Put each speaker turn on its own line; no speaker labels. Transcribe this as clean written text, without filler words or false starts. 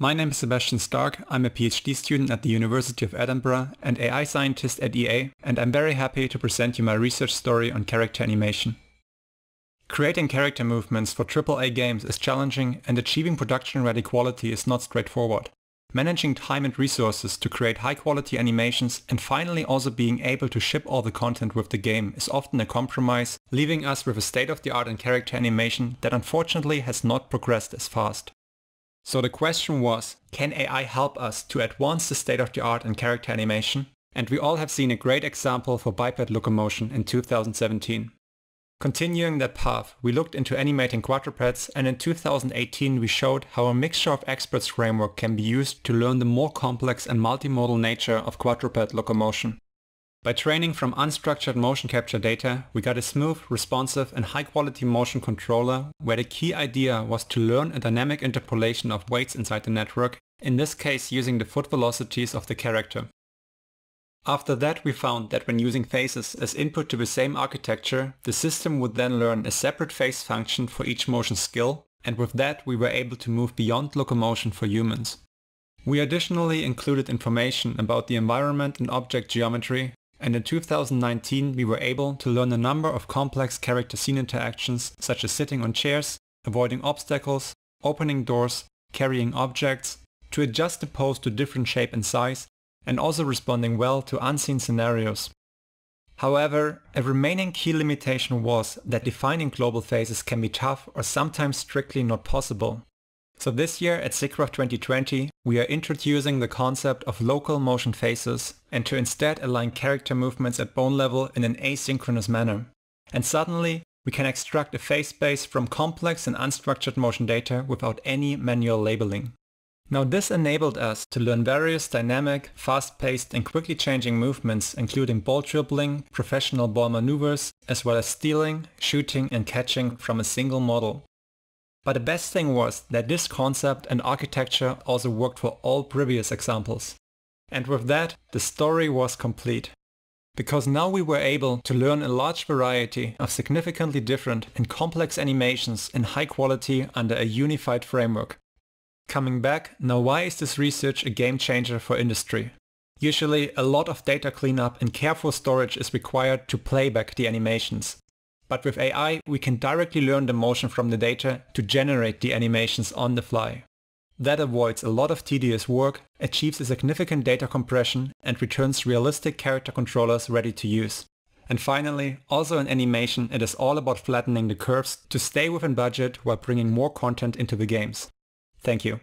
My name is Sebastian Stark. I'm a PhD student at the University of Edinburgh and AI scientist at EA, and I'm very happy to present you my research story on character animation. Creating character movements for AAA games is challenging, and achieving production-ready quality is not straightforward. Managing time and resources to create high-quality animations and finally also being able to ship all the content with the game is often a compromise, leaving us with a state-of-the-art in character animation that unfortunately has not progressed as fast. So the question was, can AI help us to advance the state-of-the-art in character animation? And we all have seen a great example for biped locomotion in 2017. Continuing that path, we looked into animating quadrupeds, and in 2018 we showed how a mixture of experts framework can be used to learn the more complex and multimodal nature of quadruped locomotion. By training from unstructured motion capture data, we got a smooth, responsive and high-quality motion controller where the key idea was to learn a dynamic interpolation of weights inside the network, in this case using the foot velocities of the character. After that, we found that when using faces as input to the same architecture, the system would then learn a separate face function for each motion skill, and with that we were able to move beyond locomotion for humans. We additionally included information about the environment and object geometry, and in 2019 we were able to learn a number of complex character scene interactions such as sitting on chairs, avoiding obstacles, opening doors, carrying objects, to adjust the pose to different shape and size, and also responding well to unseen scenarios. However, a remaining key limitation was that defining global faces can be tough or sometimes strictly not possible. So this year at SIGGRAPH 2020 we are introducing the concept of local motion faces and to instead align character movements at bone level in an asynchronous manner. And suddenly we can extract a face space from complex and unstructured motion data without any manual labeling. Now this enabled us to learn various dynamic, fast-paced and quickly changing movements including ball dribbling, professional ball maneuvers, as well as stealing, shooting and catching from a single model. But the best thing was that this concept and architecture also worked for all previous examples. And with that, the story was complete. Because now we were able to learn a large variety of significantly different and complex animations in high quality under a unified framework. Coming back, now why is this research a game changer for industry? Usually a lot of data cleanup and careful storage is required to play back the animations. But with AI we can directly learn the motion from the data to generate the animations on the fly. That avoids a lot of tedious work, achieves a significant data compression and returns realistic character controllers ready to use. And finally, also in animation it is all about flattening the curves to stay within budget while bringing more content into the games. Thank you.